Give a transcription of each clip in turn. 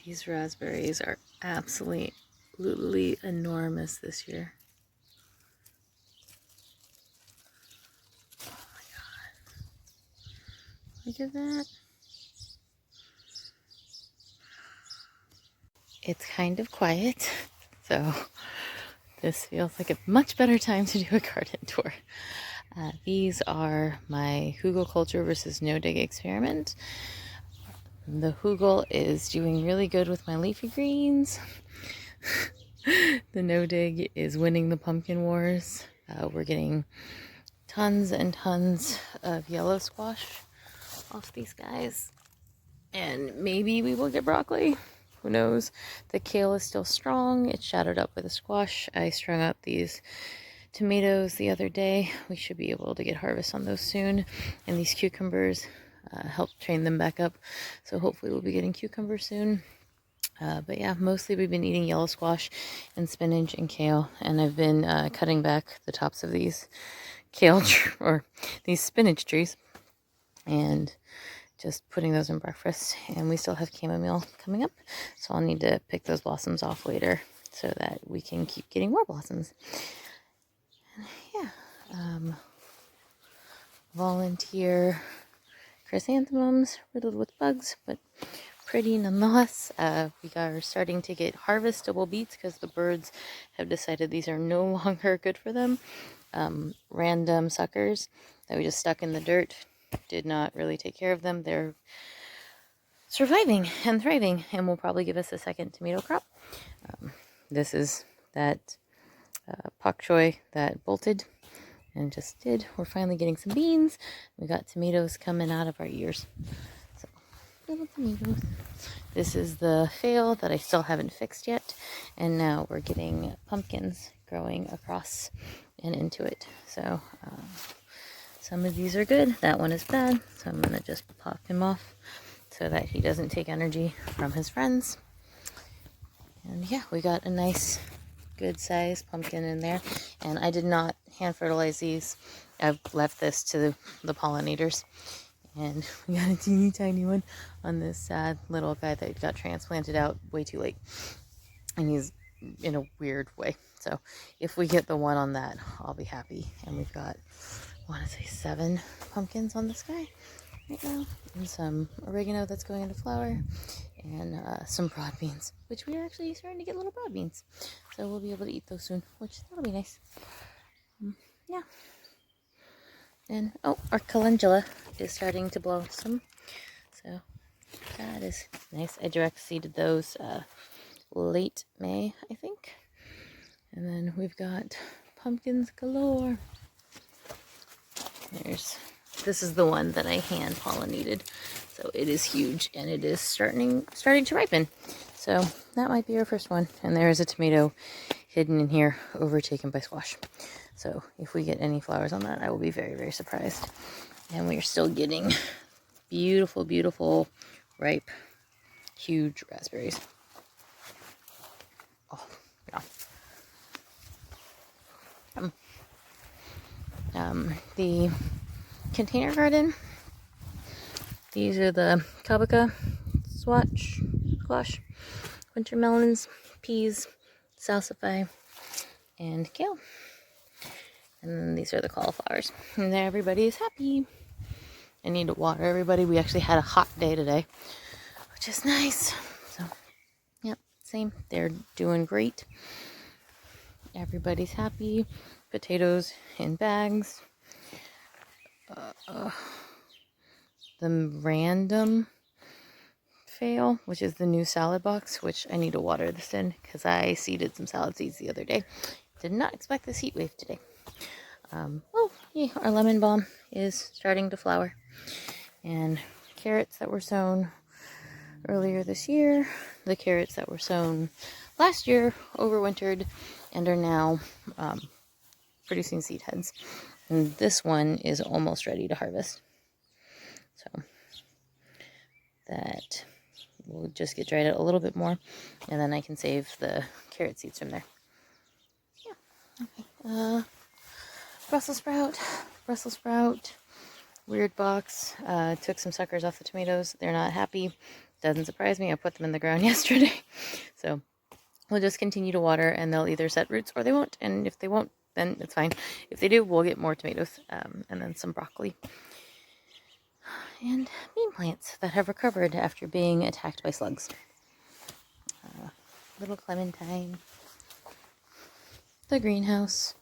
These raspberries are absolutely enormous this year. Oh my god. Look at that. It's kind of quiet, so this feels like a much better time to do a garden tour. These are my hugelkultur versus no-dig experiment. The hugel is doing really good with my leafy greens. The no-dig is winning the pumpkin wars. We're getting tons and tons of yellow squash off these guys. And maybe we will get broccoli. Who knows? The kale is still strong. It's shadowed up with a squash. I strung out these tomatoes the other day. We should be able to get harvest on those soon. And these cucumbers help train them back up. So hopefully we'll be getting cucumbers soon. But yeah, mostly we've been eating yellow squash and spinach and kale. And I've been cutting back the tops of these kale or these spinach trees and just putting those in breakfast. And we still have chamomile coming up, so I'll need to pick those blossoms off later so that we can keep getting more blossoms. Yeah, volunteer chrysanthemums riddled with bugs, but pretty nonetheless. We are starting to get harvestable beets because the birds have decided these are no longer good for them. Random suckers that we just stuck in the dirt did not really take care of them. They're surviving and thriving and will probably give us a second tomato crop. This is that pak choi that bolted and just did. We're finally getting some beans. We got tomatoes coming out of our ears. So, little tomatoes. This is the fail that I still haven't fixed yet. And now we're getting pumpkins growing across and into it. So, some of these are good. That one is bad. So I'm going to just pop him off so that he doesn't take energy from his friends. And yeah, we got a nice good sized pumpkin in there. And I did not hand fertilize these. I've left this to the pollinators. And we got a teeny tiny one on this sad little guy that got transplanted out way too late. And he's in a weird way. So if we get the one on that, I'll be happy. And we've got, I want to say 7 pumpkins on this guy right now, and some oregano that's going into flower, and some broad beans, which we are actually starting to get little broad beans, so we'll be able to eat those soon, which that'll be nice. Yeah, and oh, our calendula is starting to blossom, so that is nice. I direct seeded those late May, I think, and then we've got pumpkins galore. This is the one that I hand pollinated, so it is huge and it is starting to ripen. So that might be our first one. And there is a tomato hidden in here, overtaken by squash. So if we get any flowers on that, I will be very, very surprised. And we are still getting beautiful, beautiful, ripe, huge raspberries. Oh, yeah. The container garden, these are the kabocha, squash, winter melons, peas, salsify, and kale. And then these are the cauliflowers. And there, everybody is happy. I need to water everybody. We actually had a hot day today, which is nice. So, yep, same. They're doing great. Everybody's happy. Potatoes in bags. The random fail, which is the new salad box, which I need to water this in because I seeded some salad seeds the other day. Did not expect this heat wave today. Oh, yeah, our lemon balm is starting to flower. And carrots that were sown earlier this year, the carrots that were sown last year overwintered and are now producing seed heads. And this one is almost ready to harvest. So that will just get dried out a little bit more, and then I can save the carrot seeds from there. Yeah. Okay. Brussels sprout, weird box. Took some suckers off the tomatoes. They're not happy. doesn't surprise me. I put them in the ground yesterday. So we'll just continue to water, and they'll either set roots or they won't. And if they won't, then it's fine. If they do, we'll get more tomatoes, and then some broccoli. And bean plants that have recovered after being attacked by slugs. Little clementine. The greenhouse.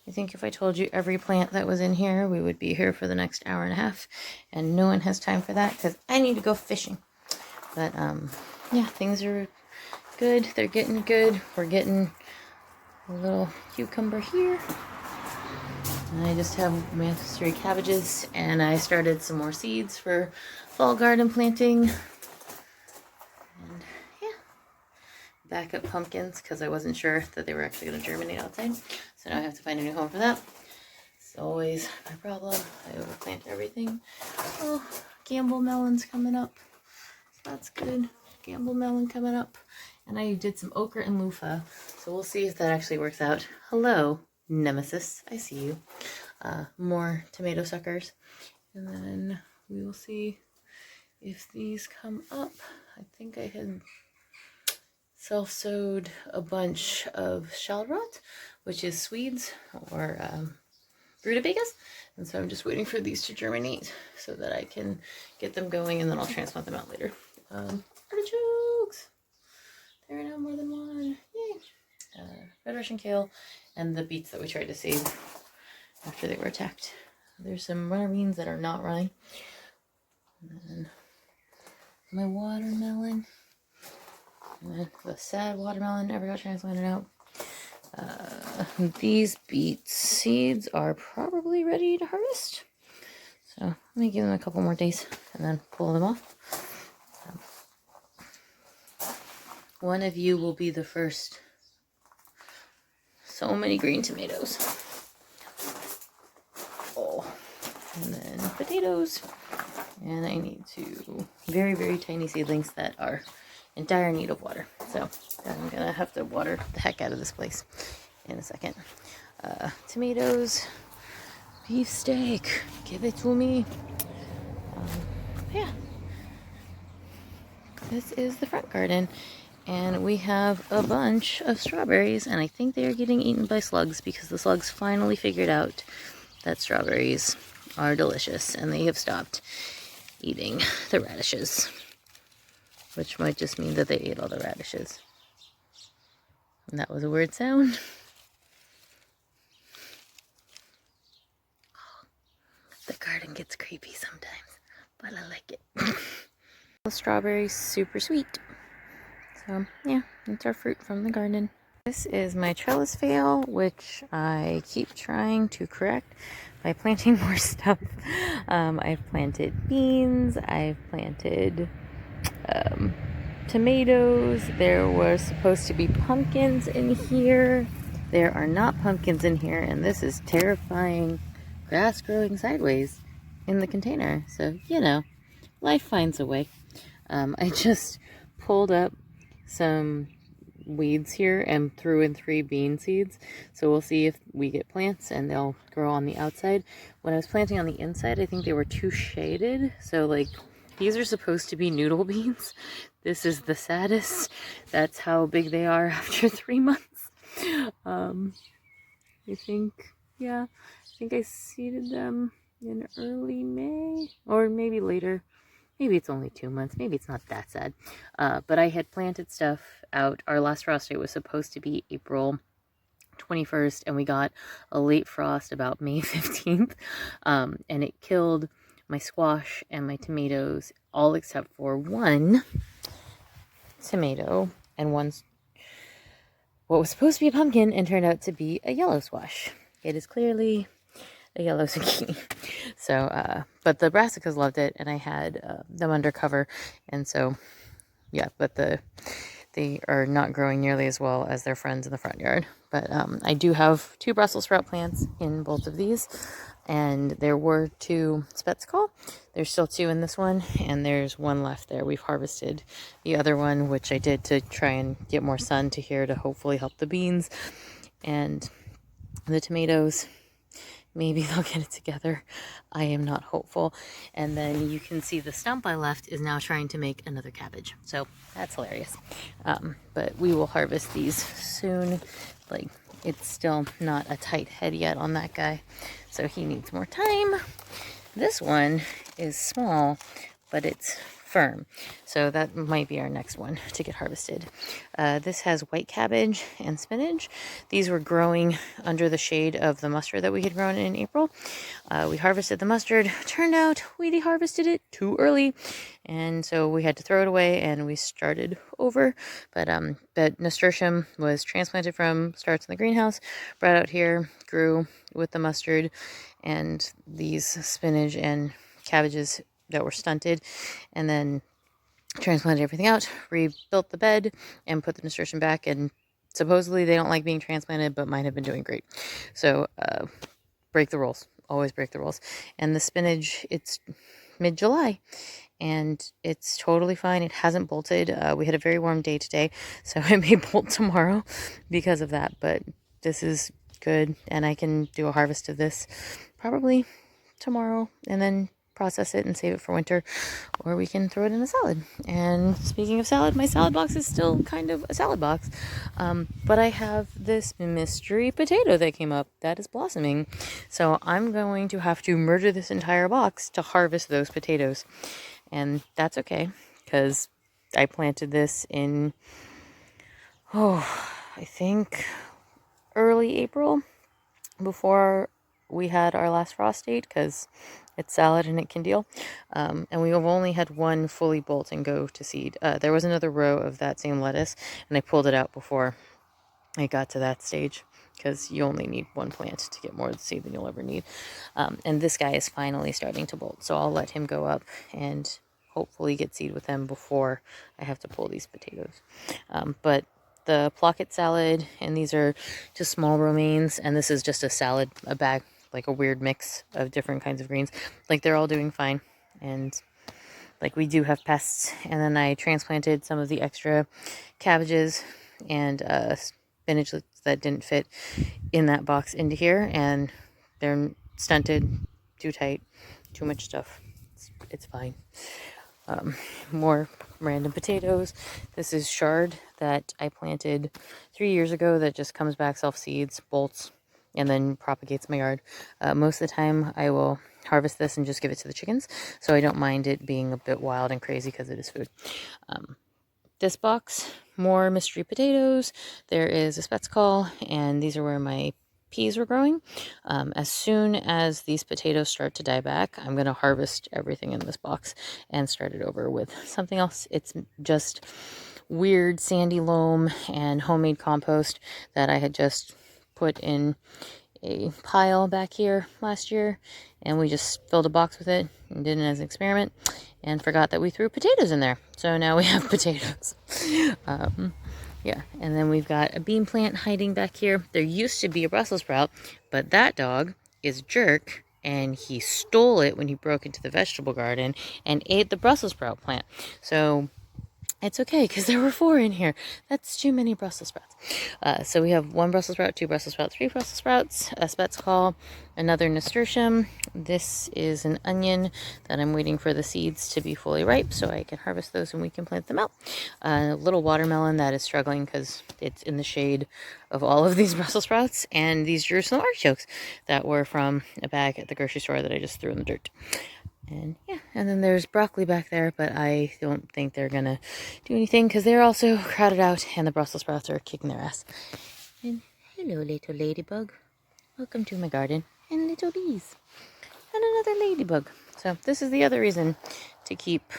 I think if I told you every plant that was in here, we would be here for the next hour and a half. And no one has time for that because I need to go fishing. But, yeah, things are good. They're getting good. We're getting a little cucumber here. And I just have my 3 cabbages. And I started some more seeds for fall garden planting. And, yeah. Backup pumpkins because I wasn't sure that they were actually going to germinate outside. So now I have to find a new home for that. It's always my problem. I overplant everything. Oh, Gamble melon's coming up. That's good. Gamble melon coming up. And I did some okra and loofah. So we'll see if that actually works out. Hello, Nemesis. I see you. More tomato suckers. And then we will see if these come up. I think I had self-sowed a bunch of shallot, which is Swedes or rutabagas. And so I'm just waiting for these to germinate so that I can get them going, and then I'll transplant them out later. Artichokes! There are now more than one. Yay! Red Russian kale and the beets that we tried to save after they were attacked. There's some runner beans that are not running. And then my watermelon. And then the sad watermelon never got transplanted out. These beet seeds are probably ready to harvest. So let me give them a couple more days and then pull them off. One of you will be the first. So many green tomatoes. Oh, and then potatoes. And I need to very, very tiny seedlings that are in dire need of water. So I'm gonna have to water the heck out of this place in a second. Tomatoes, beefsteak, give it to me. Yeah, this is the front garden, and we have a bunch of strawberries, and I think they are getting eaten by slugs because the slugs finally figured out that strawberries are delicious, and they have stopped eating the radishes, which might just mean that they ate all the radishes. And that was a weird sound. Oh, the garden gets creepy sometimes, but I like it. The strawberries, super sweet. So yeah, that's our fruit from the garden. This is my trellis fail, which I keep trying to correct by planting more stuff. I've planted beans, I've planted tomatoes. There was supposed to be pumpkins in here. There are not pumpkins in here, and this is terrifying grass growing sideways in the container. So, you know, life finds a way. I just pulled up some weeds here and threw in 3 bean seeds. So we'll see if we get plants and they'll grow on the outside. When I was planting on the inside, I think they were too shaded. So like, these are supposed to be noodle beans. This is the saddest. That's how big they are after 3 months. I think I seeded them in early May, or maybe later. Maybe it's only 2 months. Maybe it's not that sad. But I had planted stuff out. Our last frost date was supposed to be April 21st, and we got a late frost about May 15th. And it killed my squash and my tomatoes, all except for one tomato and what was supposed to be a pumpkin and turned out to be a yellow squash. It is clearly a yellow zucchini. So, but the brassicas loved it, and I had them under cover, and so, yeah, but they are not growing nearly as well as their friends in the front yard. But I do have 2 Brussels sprout plants in both of these, and there were 2 Spätzle. There's still 2 in this one, and there's 1 left there. We've harvested the other one, which I did to try and get more sun to here to hopefully help the beans and the tomatoes. maybe they'll get it together. I am not hopeful. And then you can see the stump I left is now trying to make another cabbage. So that's hilarious. But we will harvest these soon. Like, it's still not a tight head yet on that guy, so he needs more time. This one is small, but it's firm, so that might be our next one to get harvested. This has white cabbage and spinach. These were growing under the shade of the mustard that we had grown in April. We harvested the mustard. Turned out we harvested it too early, and so we had to throw it away and we started over. But nasturtium was transplanted from starts in the greenhouse, brought out here, grew with the mustard and these spinach and cabbages that were stunted, and then transplanted everything out, rebuilt the bed, and put the nasturtium back. And supposedly they don't like being transplanted, but mine have been doing great. So break the rules. Always break the rules. And the spinach, it's mid-July, and it's totally fine. It hasn't bolted. We had a very warm day today, so it may bolt tomorrow because of that. But this is good, and I can do a harvest of this probably tomorrow, and then process it and save it for winter, or we can throw it in a salad. And speaking of salad, my salad box is still kind of a salad box, but I have this mystery potato that came up that is blossoming, so I'm going to have to murder this entire box to harvest those potatoes, and that's okay because I planted this in I think early April, before we had our last frost date, because it's salad and it can deal. And we have only had one fully bolt and go to seed. There was another row of that same lettuce, and I pulled it out before I got to that stage, because you only need one plant to get more seed than you'll ever need. And this guy is finally starting to bolt, so I'll let him go up and hopefully get seed with him before I have to pull these potatoes. But the Plocket salad, and these are just small romaines, and this is just a salad, a bag, like a weird mix of different kinds of greens. Like, they're all doing fine, and like, we do have pests. And then I transplanted some of the extra cabbages and spinach that didn't fit in that box into here, and they're stunted, too tight, too much stuff. It's fine. More random potatoes. This is chard that I planted 3 years ago that just comes back, self-seeds, bolts, and then propagates my yard. Most of the time I will harvest this and just give it to the chickens, so I don't mind it being a bit wild and crazy because it is food. This box, more mystery potatoes. There is a Spetskal, and these are where my peas were growing. As soon as these potatoes start to die back, I'm going to harvest everything in this box and start it over with something else. It's just weird sandy loam and homemade compost that I had just put in a pile back here last year, and we just filled a box with it and did it as an experiment, and forgot that we threw potatoes in there. So now we have potatoes. Yeah, and then we've got a bean plant hiding back here. There used to be a Brussels sprout, but that dog is a jerk, and he stole it when he broke into the vegetable garden and ate the Brussels sprout plant. So it's okay, because there were 4 in here. That's too many Brussels sprouts. So we have 1 Brussels sprout, 2 Brussels sprouts, 3 Brussels sprouts, a Spetskal, another nasturtium. This is an onion that I'm waiting for the seeds to be fully ripe so I can harvest those and we can plant them out. A little watermelon that is struggling because it's in the shade of all of these Brussels sprouts, and these Jerusalem artichokes that were from a bag at the grocery store that I just threw in the dirt. And yeah, and then there's broccoli back there, but I don't think they're gonna do anything because they're also crowded out and the Brussels sprouts are kicking their ass. And hello, little ladybug. Welcome to my garden. And little bees. And another ladybug. So this is the other reason to keep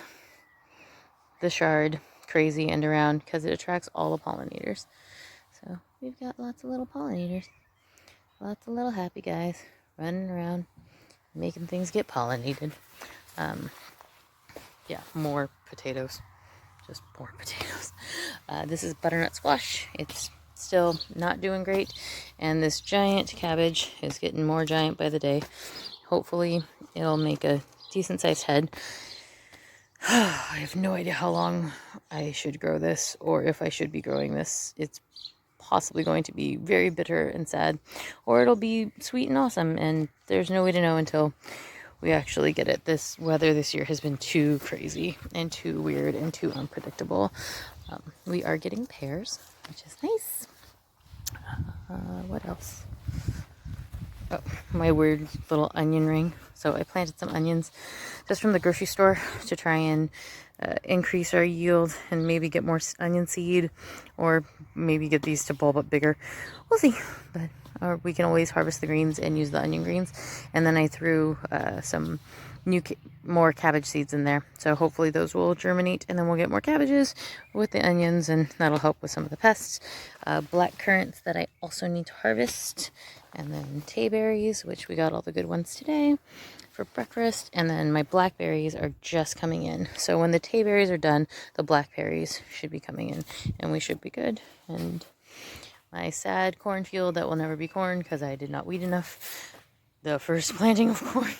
the chard crazy and around, because it attracts all the pollinators. So we've got lots of little pollinators. Lots of little happy guys running around, making things get pollinated. Yeah, more potatoes. Just more potatoes. This is butternut squash. It's still not doing great. And this giant cabbage is getting more giant by the day. Hopefully it'll make a decent sized head. I have no idea how long I should grow this, or if I should be growing this. It's possibly going to be very bitter and sad, or it'll be sweet and awesome, and there's no way to know until we actually get it. This weather this year has been too crazy and too weird and too unpredictable. We are getting pears, which is nice. What else? Oh, my weird little onion ring. So I planted some onions just from the grocery store to try and increase our yield and maybe get more onion seed, or maybe get these to bulb up bigger. We'll see. But or we can always harvest the greens and use the onion greens. And then I threw some more cabbage seeds in there, so hopefully those will germinate, and then we'll get more cabbages with the onions, and that'll help with some of the pests. Black currants that I also need to harvest, and then tayberries, which we got all the good ones today for breakfast, and then my blackberries are just coming in. So when the tayberries are done, the blackberries should be coming in, and we should be good. And my sad cornfield that will never be corn because I did not weed enough the first planting of corn.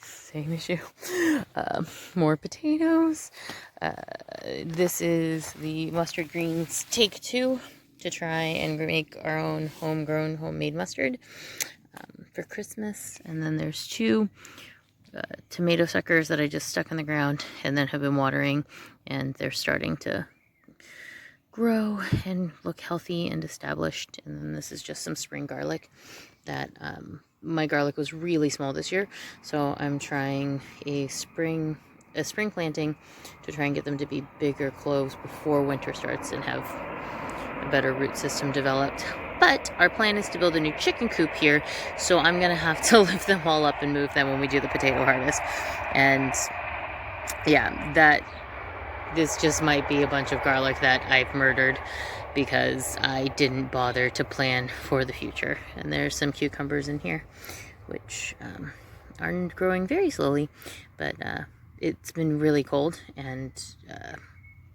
Same issue. More potatoes. This is the mustard greens take 2 to try and make our own homegrown, homemade mustard for Christmas. And then there's 2 tomato suckers that I just stuck in the ground and then have been watering, and they're starting to grow and look healthy and established. And then this is just some spring garlic that my garlic was really small this year, so I'm trying a spring planting to try and get them to be bigger cloves before winter starts and have a better root system developed. But our plan is to build a new chicken coop here, so I'm gonna have to lift them all up and move them when we do the potato harvest. And yeah, this just might be a bunch of garlic that I've murdered because I didn't bother to plan for the future. And there's some cucumbers in here, which are growing very slowly, but it's been really cold, and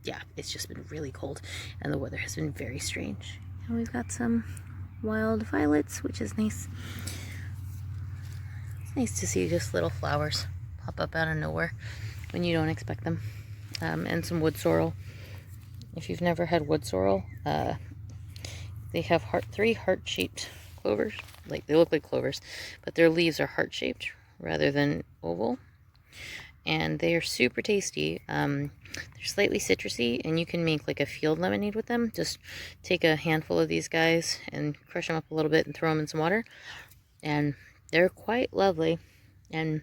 yeah, it's just been really cold, and the weather has been very strange. And we've got some wild violets, which is nice. It's nice to see just little flowers pop up out of nowhere when you don't expect them. And some wood sorrel. If you've never had wood sorrel, they have 3 heart-shaped clovers. Like, they look like clovers, but their leaves are heart-shaped rather than oval. And they are super tasty. They're slightly citrusy, and you can make like a field lemonade with them. Just take a handful of these guys and crush them up a little bit and throw them in some water. And they're quite lovely and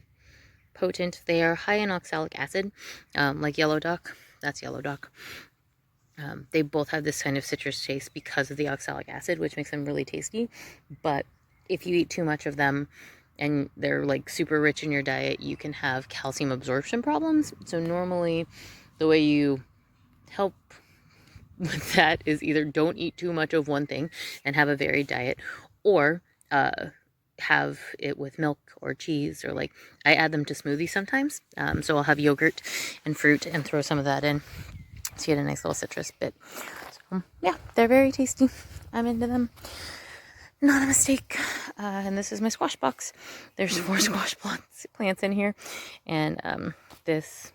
potent. They are high in oxalic acid, like yellow dock. That's yellow dock. They both have this kind of citrus taste because of the oxalic acid, which makes them really tasty. But if you eat too much of them and they're like super rich in your diet, you can have calcium absorption problems. So normally the way you help with that is either don't eat too much of one thing and have a varied diet, or have it with milk or cheese, or like I add them to smoothies sometimes. So I'll have yogurt and fruit and throw some of that in to get a nice little citrus bit. So yeah, they're very tasty. I'm into them. Not a mistake. And this is my squash box. There's 4 squash plants in here, and this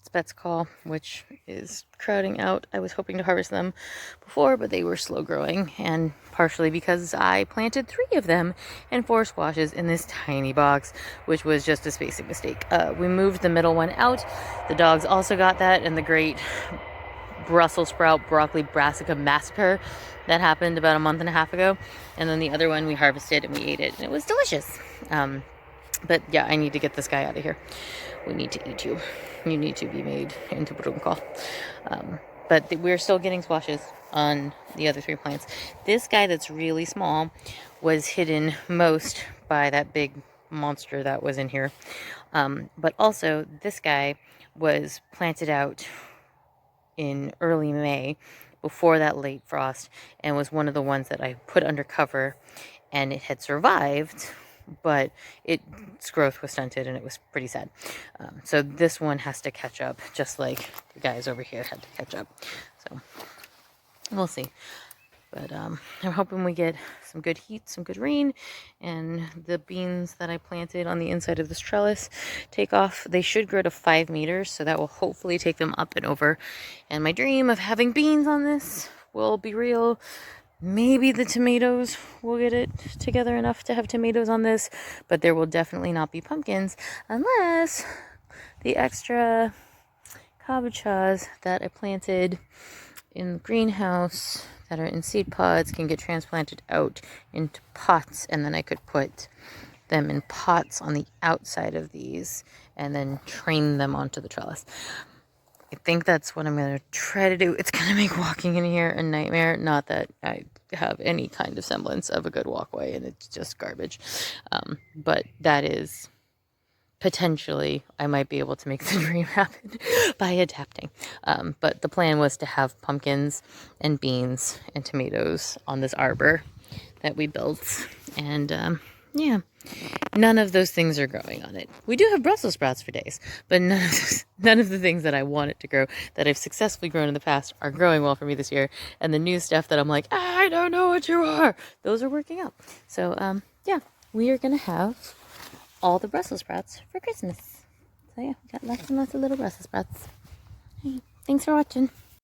Spets call, which is crowding out. I was hoping to harvest them before, but they were slow growing, and partially because I planted 3 of them and 4 squashes in this tiny box, which was just a spacing mistake. We moved the middle one out. The dogs also got that, and the great Brussels sprout broccoli brassica massacre that happened about a month and a half ago. And then the other one we harvested and we ate it, and it was delicious. But yeah, I need to get this guy out of here. We need to eat you. You need to be made into bruncol. But we're still getting squashes on the other 3 plants. This guy that's really small was hidden most by that big monster that was in here. But also, this guy was planted out in early May before that late frost, and was one of the ones that I put under cover, and it had survived, but its growth was stunted and it was pretty sad. So this one has to catch up, just like the guys over here had to catch up. So we'll see. But I'm hoping we get some good heat, some good rain, and the beans that I planted on the inside of this trellis take off. They should grow to 5 meters, so that will hopefully take them up and over. And my dream of having beans on this will be real. Maybe the tomatoes will get it together enough to have tomatoes on this, but there will definitely not be pumpkins unless the extra kabachas that I planted in the greenhouse that are in seed pods can get transplanted out into pots, and then I could put them in pots on the outside of these and then train them onto the trellis. I think that's what I'm going to try to do. It's going to make walking in here a nightmare. Not that I have any kind of semblance of a good walkway and it's just garbage. But that is potentially, I might be able to make the dream happen by adapting. But the plan was to have pumpkins and beans and tomatoes on this arbor that we built. And yeah, none of those things are growing on it. We do have Brussels sprouts for days, but none of the things that I want it to grow, that I've successfully grown in the past, are growing well for me this year. And the new stuff that I'm like, I don't know what you are, those are working out. So yeah, we are going to have all the Brussels sprouts for Christmas. So yeah, we got lots and lots of little Brussels sprouts. Hey, thanks for watching.